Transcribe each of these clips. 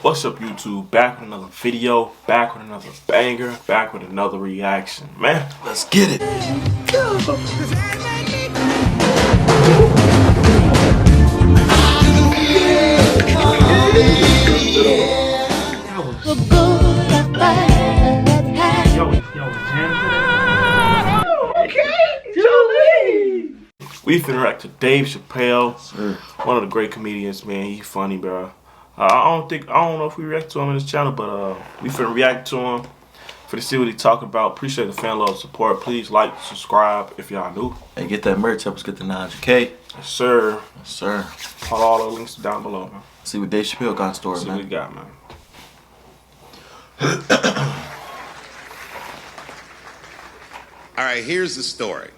What's up, YouTube? Back with another video, back with another banger, back with another reaction. Man, let's get it. We finna react to Dave Chappelle, one of the great comedians, man. He funny, bro. I don't know if we react to him in this channel, but we finna react to him for to see what he talking about. Appreciate the fan love support. Please like, subscribe if y'all new. And get that merch. Help us get the 900K. Yes, sir. Yes, sir. Follow all the links down below, man. See what Dave Chappelle got in store, See man. what we got, man. All right, here's the story.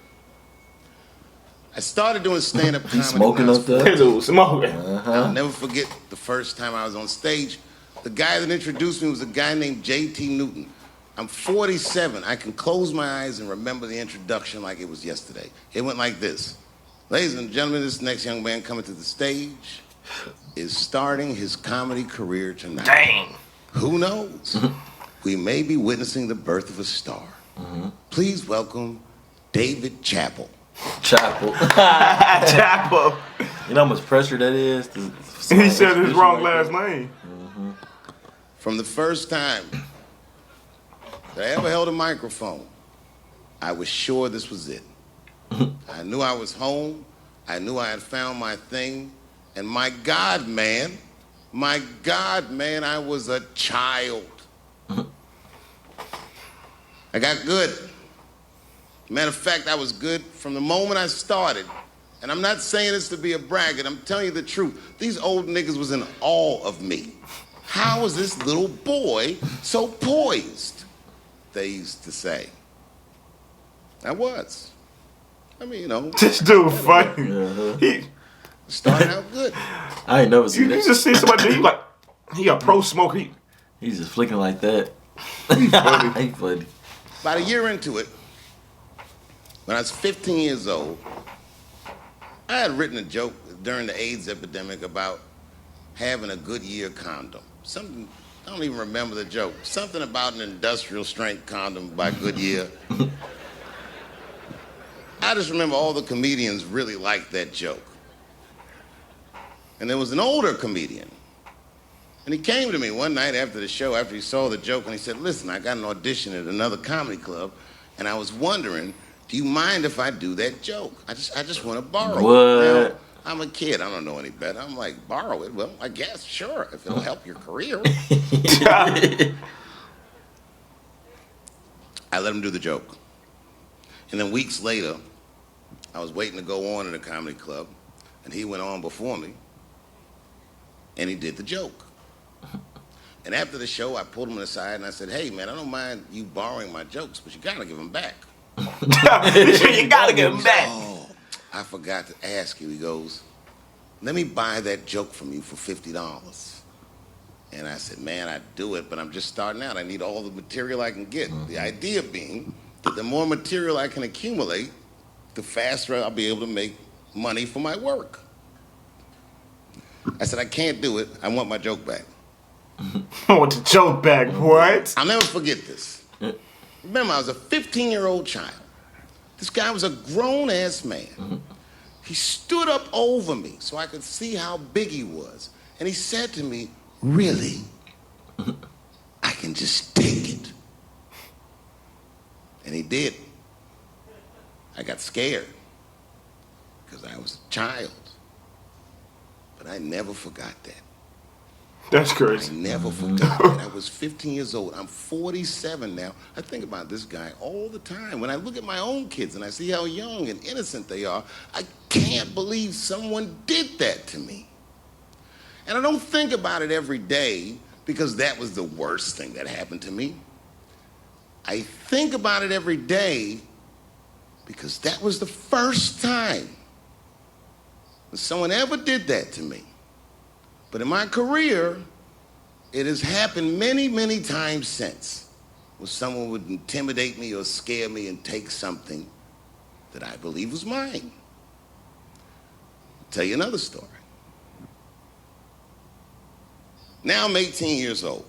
I started doing stand-up comedy. Smoking up there. Smoking. I'll never forget the first time I was on stage. The guy that introduced me was a guy named J.T. Newton. I'm 47. I can close my eyes and remember the introduction like it was yesterday. It went like this. Ladies and gentlemen, this next young man coming to the stage is starting his comedy career tonight. Dang. Who knows? We may be witnessing the birth of a star. Please welcome David Chappelle. Chappelle. Chappelle. You know how much pressure that is? He said his wrong last name. From the first time that I ever held a microphone, I was sure this was it. I knew I was home. I knew I had found my thing. And my God, man, I was a child. I got good. Matter of fact, I was good from the moment I started. And I'm not saying this to be a braggart. I'm telling you the truth. These old niggas was in awe of me. How was this little boy so poised? They used to say. I was. I mean, you know. This dude funny. He started out good. I ain't never seen you that. just see somebody, he a pro smoker. He's just flicking like that. He funny. He funny. About a year into it, when I was 15 years old, I had written a joke during the AIDS epidemic about having a Goodyear condom. Something, I don't even remember the joke. Something about an industrial strength condom by Goodyear. I just remember all the comedians really liked that joke. And there was an older comedian. And he came to me one night after the show, after he saw the joke, and he said, listen, I got an audition at another comedy club, and I was wondering, do you mind if I do that joke? I just want to borrow it. Now, I'm a kid. I don't know any better. I'm like, borrow it? Well, I guess, sure, if it'll help your career. I let him do the joke. And then weeks later, I was waiting to go on in a comedy club, and he went on before me, and he did the joke. And after the show, I pulled him aside, and I said, hey, man, I don't mind you borrowing my jokes, but you got to give them back. You gotta give him back. Oh, I forgot to ask you. He goes, let me buy that joke from you for $50. And I said, man, I'd do it, but I'm just starting out. I need all the material I can get. The idea being that the more material I can accumulate, the faster I'll be able to make money for my work. I said, I can't do it. I want my joke back. I want the joke back, what? I'll never forget this. Remember, I was a 15-year-old child. This guy was a grown-ass man. He stood up over me so I could see how big he was. And he said to me, really? I can just take it. And he did. I got scared because I was a child. But I never forgot that. That's I crazy. never forgot that. I was 15 years old. I'm 47 now. I think about this guy all the time. When I look at my own kids and I see how young and innocent they are, I can't believe someone did that to me. And I don't think about it every day because that was the worst thing that happened to me. I think about it every day because that was the first time that someone ever did that to me. But in my career, it has happened many, many times since, where someone would intimidate me or scare me and take something that I believe was mine. I'll tell you another story. Now I'm 18 years old.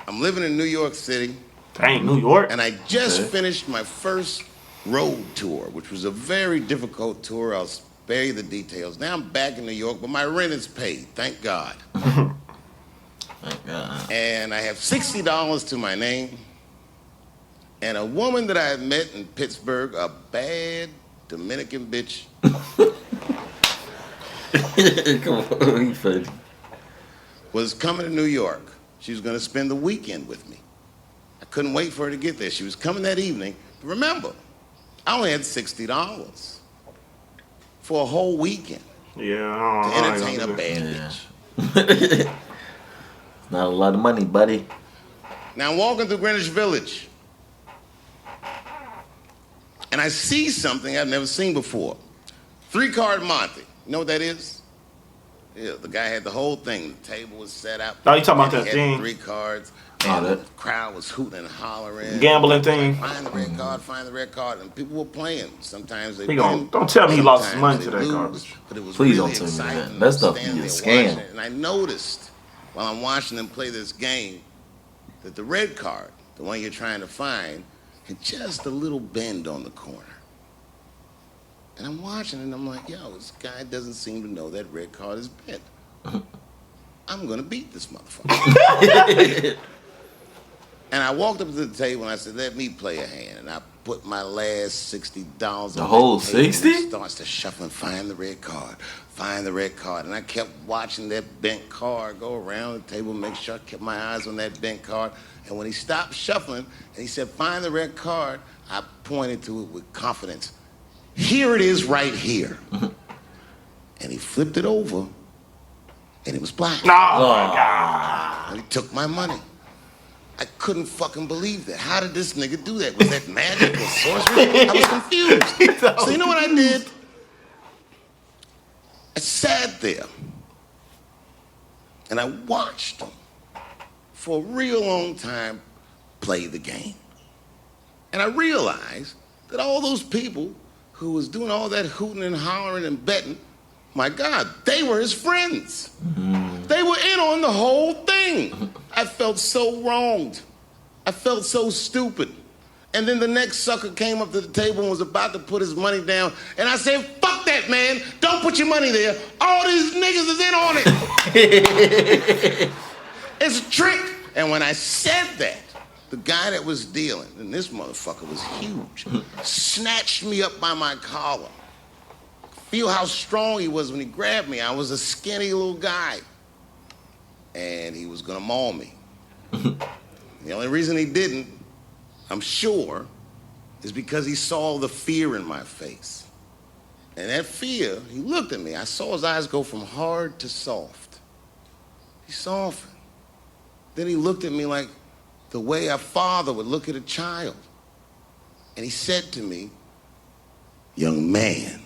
I'm living in New York City. Dang, New York. And I just finished my first road tour, which was a very difficult tour. I'll spare you the details. Now I'm back in New York, but my rent is paid, thank God. Thank God. And I have $60 to my name. And a woman that I had met in Pittsburgh, a bad Dominican bitch. Come on, you funny. Was coming to New York. She was going to spend the weekend with me. I couldn't wait for her to get there. She was coming that evening. Remember, I only had $60 for a whole weekend Yeah, to entertain a bad bitch. Not a lot of money, buddy. Now I'm walking through Greenwich Village, and I see something I've never seen before. 3-card Monte. You know what that is? Yeah, the guy had the whole thing. The table was set up. Oh, you talking about and that he had thing? 3 cards. Oh, And the that- crowd was hooting and hollering. Gambling thing. Find the red card, find the red card. And people were playing. Sometimes they He gon- win, don't tell me he lost his sometimes money to they that lose, garbage. But it was Please really don't tell me that. exciting. That stuff Standing be a there watching scam. it. And I noticed while I'm watching them play this game that the red card, the one you're trying to find, had just a little bend on the corner. And I'm watching it and I'm like, yo, this guy doesn't seem to know that red card is bent. I'm gonna beat this motherfucker. And I walked up to the table and I said, let me play a hand. And I put my last $60 The on whole that table, and 60? it starts to shuffle and find the red card, find the red card. And I kept watching that bent card go around the table, make sure I kept my eyes on that bent card. And when he stopped shuffling and he said, find the red card, I pointed to it with confidence. Here it is right here. And he flipped it over and it was black. Oh my God. And he took my money. I couldn't fucking believe that. How did this nigga do that? Was that magic or sorcery? I was confused. So you know what I did? I sat there and I watched him for a real long time play the game. And I realized that all those people who was doing all that hooting and hollering and betting, my God, they were his friends. They were in on the whole thing. I felt so wronged. I felt so stupid. And then the next sucker came up to the table and was about to put his money down. And I said, fuck that, man. Don't put your money there. All these niggas is in on it. It's a trick. And when I said that, the guy that was dealing, and this motherfucker was huge, snatched me up by my collar. Feel how strong he was when he grabbed me. I was a skinny little guy. And he was gonna maul me. The only reason he didn't, I'm sure, is because he saw the fear in my face. And that fear, he looked at me. I saw his eyes go from hard to soft. He softened. Then he looked at me like the way a father would look at a child. And he said to me, young man,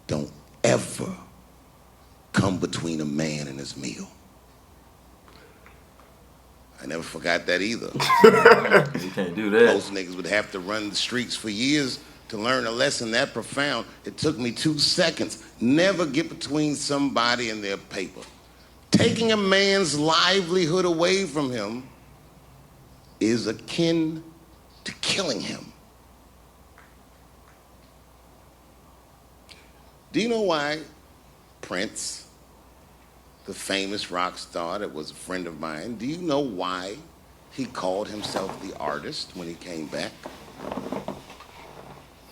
don't ever come between a man and his meal. I never forgot that either. You can't do that. Most niggas would have to run the streets for years to learn a lesson that profound. It took me 2 seconds. Never get between somebody and their paper. Taking a man's livelihood away from him is akin to killing him. Do you know why Prince, the famous rock star that was a friend of mine, do you know why he called himself the artist when he came back?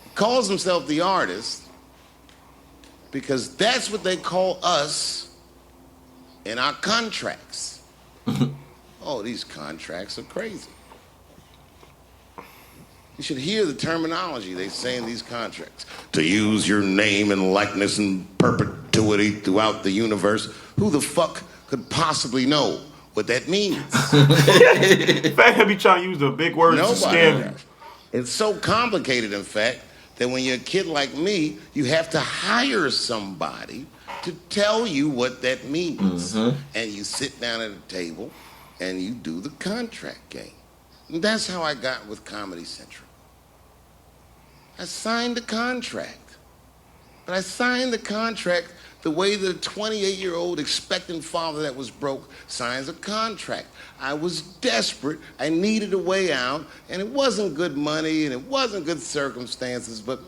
He calls himself the artist because that's what they call us in our contracts. Oh, these contracts are crazy. You should hear the terminology they say in these contracts. To use your name and likeness in perpetuity throughout the universe. Who the fuck could possibly know what that means? In fact, he'll be trying to use the big words to scam you. It's so complicated, in fact, that when you're a kid like me, you have to hire somebody to tell you what that means. And you sit down at a table and you do the contract game. And that's how I got with Comedy Central. I signed the contract. But I signed the contract The way that a 28-year-old expectant father that was broke signs a contract. I was desperate. I needed a way out, and it wasn't good money, and it wasn't good circumstances, but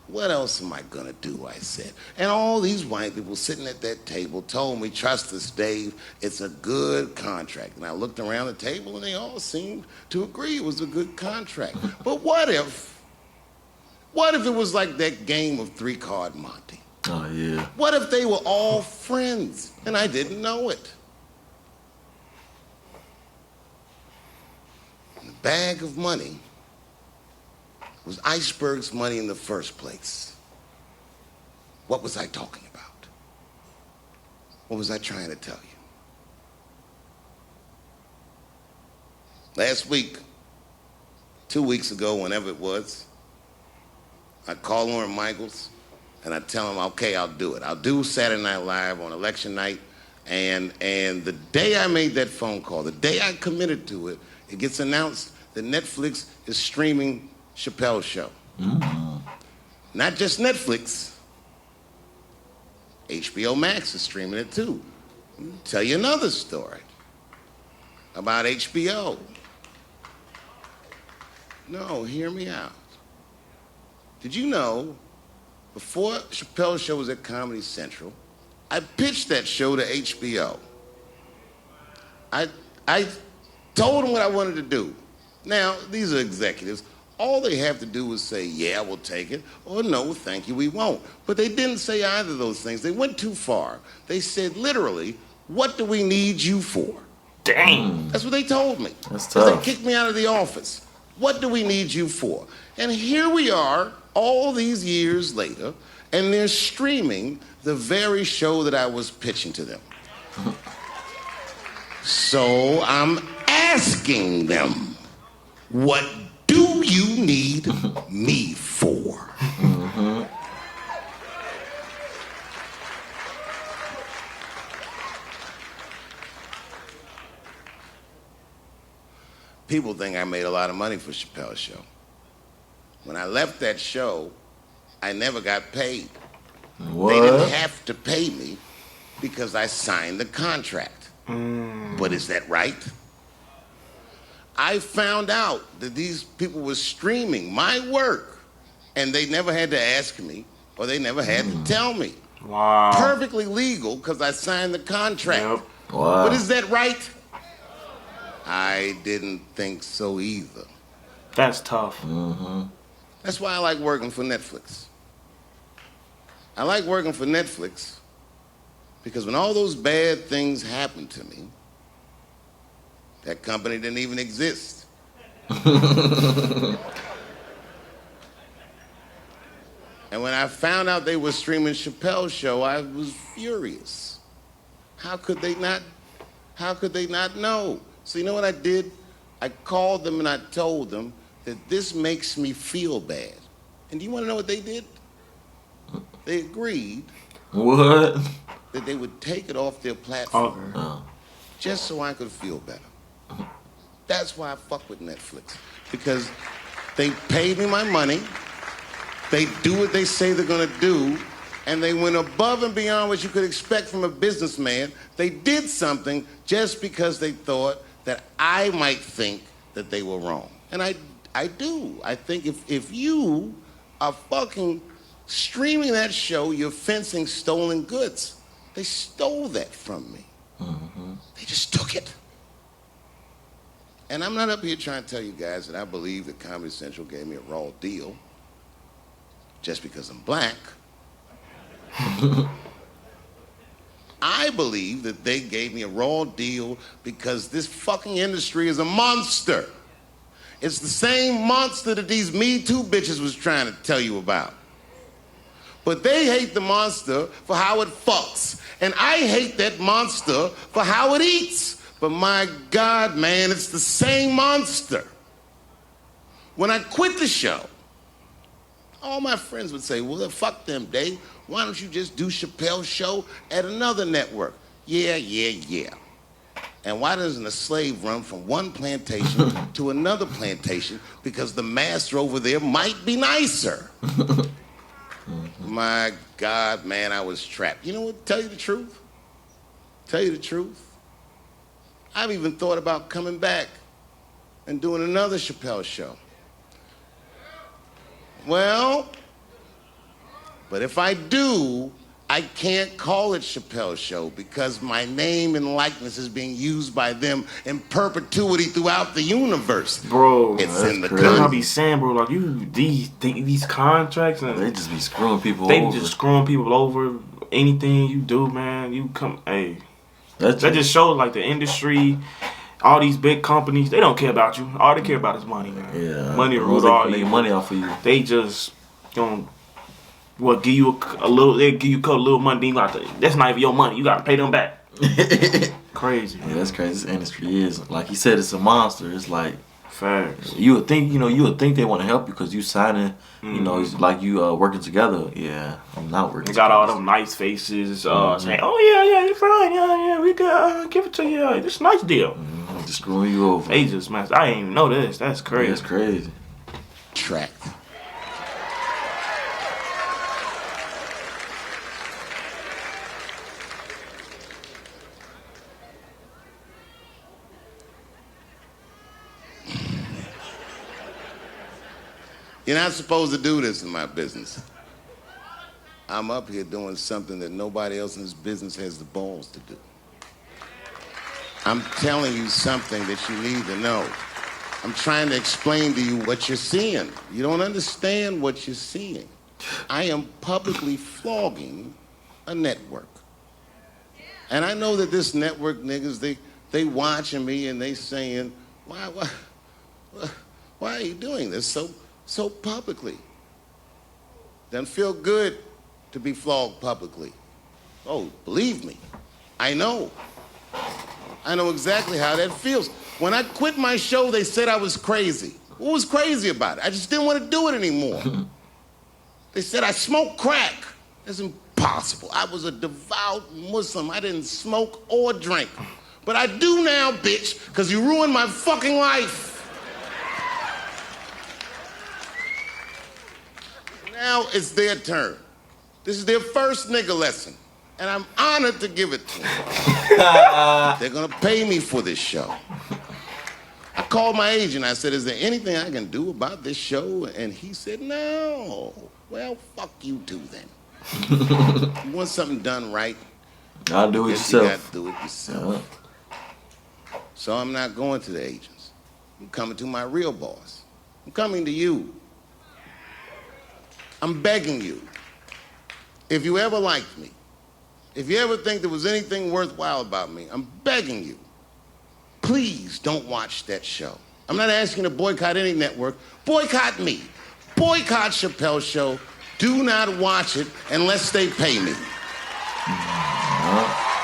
what else am I gonna do, I said. And all these white people sitting at that table told me, trust us, Dave, it's a good contract. And I looked around the table, and they all seemed to agree it was a good contract. But what if it was like that game of three-card Monte? Oh, yeah. What if they were all friends and I didn't know it? The bag of money was Iceberg's money in the first place. What was I talking about? What was I trying to tell you? Last week, 2 weeks ago, whenever it was, I called Lauren Michaels and I tell him, okay, I'll do it. I'll do Saturday Night Live on election night. And the day I made that phone call, the day I committed to it, it gets announced that Netflix is streaming Chappelle's show. Mm-hmm. Not just Netflix. HBO Max is streaming it too. I'll tell you another story about HBO. No, hear me out. Did you know, before Chappelle's show was at Comedy Central, I pitched that show to HBO. I told them what I wanted to do. Now, these are executives. All they have to do is say, yeah, we'll take it, or no, thank you, we won't. But they didn't say either of those things. They went too far. They said, literally, what do we need you for? Dang. That's what they told me. That's tough. They kicked me out of the office. What do we need you for? And here we are, all these years later, and they're streaming the very show that I was pitching to them. So I'm asking them, what do you need me for? Mm-hmm. People think I made a lot of money for Chappelle's show. When I left that show, I never got paid. What? They didn't have to pay me because I signed the contract. But is that right? I found out that these people were streaming my work and they never had to ask me or they never had to tell me. Wow. Perfectly legal because I signed the contract. Yep. Wow. But is that right? I didn't think so either. That's tough. Mm-hmm. That's why I like working for Netflix. I like working for Netflix because when all those bad things happened to me, that company didn't even exist. And when I found out they were streaming Chappelle's show, I was furious. How could they not know? So you know what I did? I called them and I told them that this makes me feel bad. And do you want to know what they did? They agreed What? that they would take it off their platform Oh. just so I could feel better. That's why I fuck with Netflix. Because they paid me my money, they do what they say they're gonna do, and they went above and beyond what you could expect from a businessman. They did something just because they thought that I might think that they were wrong. And I do. I think if you are fucking streaming that show, you're fencing stolen goods. They stole that from me. Mm-hmm. They just took it. And I'm not up here trying to tell you guys that I believe that Comedy Central gave me a raw deal just because I'm black. I believe that they gave me a raw deal because this fucking industry is a monster. It's the same monster that these Me Too bitches was trying to tell you about. But they hate the monster for how it fucks. And I hate that monster for how it eats. But my God, man, it's the same monster. When I quit the show, all my friends would say, well, fuck them, Dave. Why don't you just do Chappelle's show at another network? Yeah. And why doesn't a slave run from one plantation to another plantation? Because the master over there might be nicer. My God, man, I was trapped. You know what? Tell you the truth. Tell you the truth. I've even thought about coming back and doing another Chappelle show. Well, but if I do, I can't call it Chappelle Show because my name and likeness is being used by them in perpetuity throughout the universe. Bro, It's in the that's what I contract. be saying, bro. Like these contracts, and They just be screwing people they over. just screwing people over. Anything you do, man, you come. Hey, That that just shows like the industry. All these big companies, they don't care about you. All they care about is money, man. Yeah, Money to the root ones that all can make evil. money off of you. They just gonna give you a little. They give you a couple little money. Then you got to, that's not even your money. You got to pay them back. Crazy. Yeah, that's crazy. This industry is, like he said, it's a monster. It's like Facts. you would think they want to help you because you signing. You know, it's like you working together. Yeah, I'm not working. They got all together. them nice faces saying, "Oh yeah, you're fine. Yeah, we got give it to you. This is a nice deal." Just screwing you over. They just messed. I didn't even know this. That's crazy. That's crazy. Trapped. You're not supposed to do this in my business. I'm up here doing something that nobody else in this business has the balls to do. I'm telling you something that you need to know. I'm trying to explain to you what you're seeing. You don't understand what you're seeing. I am publicly flogging a network. And I know that this network niggas, they watching me and they saying, why are you doing this so publicly? Doesn't feel good to be flogged publicly. Oh, believe me, I know. I know exactly how that feels. When I quit my show, they said I was crazy. What was crazy about it? I just didn't want to do it anymore. They said I smoked crack. That's impossible. I was a devout Muslim. I didn't smoke or drink. But I do now, bitch, because you ruined my fucking life. Now it's their turn. This is their first nigga lesson, and I'm honored to give it to them. They're gonna pay me for this show. I called my agent. I said, is there anything I can do about this show? And he said, no. Well, fuck you too then. You want something done right? I'll do it Guess you yourself. gotta do it yourself. So I'm not going to the agents. I'm coming to my real boss. I'm coming to you. I'm begging you. If you ever liked me, if you ever think there was anything worthwhile about me, I'm begging you. Please don't watch that show. I'm not asking you to boycott any network. Boycott me. Boycott Chappelle Show. Do not watch it unless they pay me.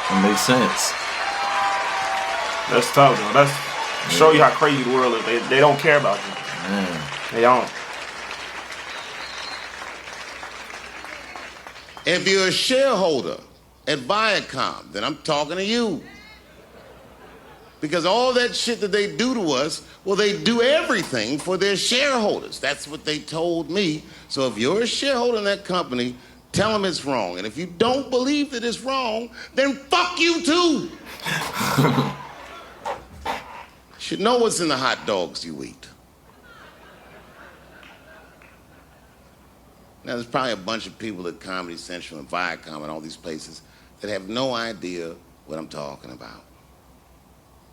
That makes sense. That's tough, though. That's show you how crazy the world is. They don't care about you. Man. They don't. If you're a shareholder at Viacom, then I'm talking to you. Because all that shit that they do to us, well, they do everything for their shareholders. That's what they told me. So if you're a shareholder in that company, tell them it's wrong. And if you don't believe that it's wrong, then fuck you too. You should know what's in the hot dogs you eat. Now, there's probably a bunch of people at Comedy Central and Viacom and all these places that have no idea what I'm talking about.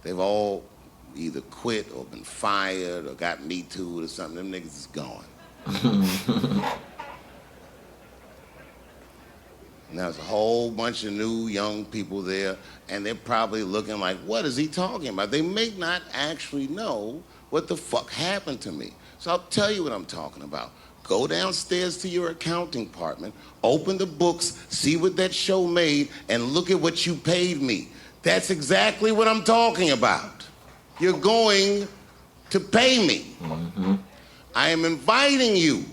They've all either quit or been fired or got Me Too'd or something. Them niggas is gone. Now, there's a whole bunch of new young people there, and they're probably looking like, what is he talking about? They may not actually know what the fuck happened to me. So I'll tell you what I'm talking about. Go downstairs to your accounting department, open the books, see what that show made, and look at what you paid me. That's exactly what I'm talking about. You're going to pay me. Mm-hmm. I am inviting you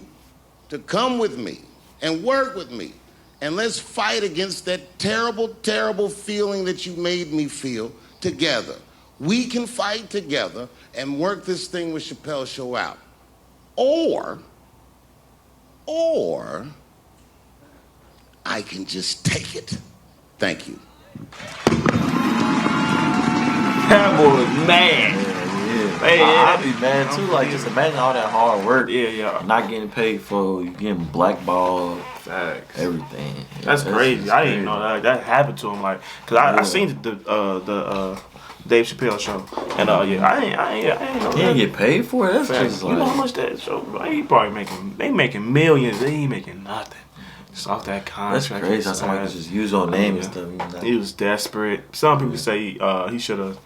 to come with me and work with me. And let's fight against that terrible, terrible feeling that you made me feel together. We can fight together and work this thing with Chappelle Show out. Or I can just take it. Thank you. That boy was mad. Yeah. I'd be mad too. Like, just imagine all that hard work. Yeah. Not getting paid for, you getting blackballed. Facts. Everything. Yeah, That's crazy. I didn't know that happened to him. Like, cause I seen the Dave Chappelle show, and I ain't know. He didn't get paid for it. That's Facts. just You like, know how much that show? Like, he probably making millions. They ain't making nothing. Just off that contract. that's crazy. How somebody can just use your name and stuff. You know? He was desperate. Some people say he should have,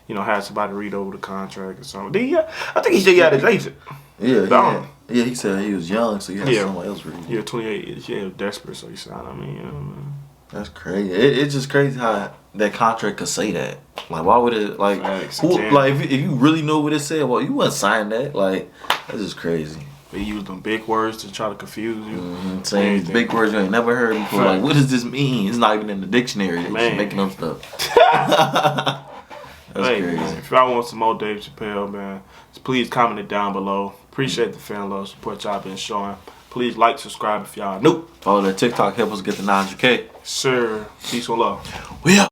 had somebody read over the contract or something. I think he should have got his agent. Yeah, he said he was young, so he had someone else read. Yeah, 28. Yeah, he was desperate, so he signed. I mean, man. That's crazy. It's just crazy how that contract could say that. Like, why would it? Like, if you really know what it said, well, you wouldn't sign that. Like, that's just crazy. He used them big words to try to confuse you. Saying big words you ain't never heard before. Like, what does this mean? It's not even in the dictionary. They're just making up stuff. That's crazy. Man, if y'all want some more Dave Chappelle, man, just please comment it down below. Appreciate the fan love support y'all been showing. Please like, subscribe if y'all new. Follow that TikTok, help us get to 900K. Sir, peace and love. We up.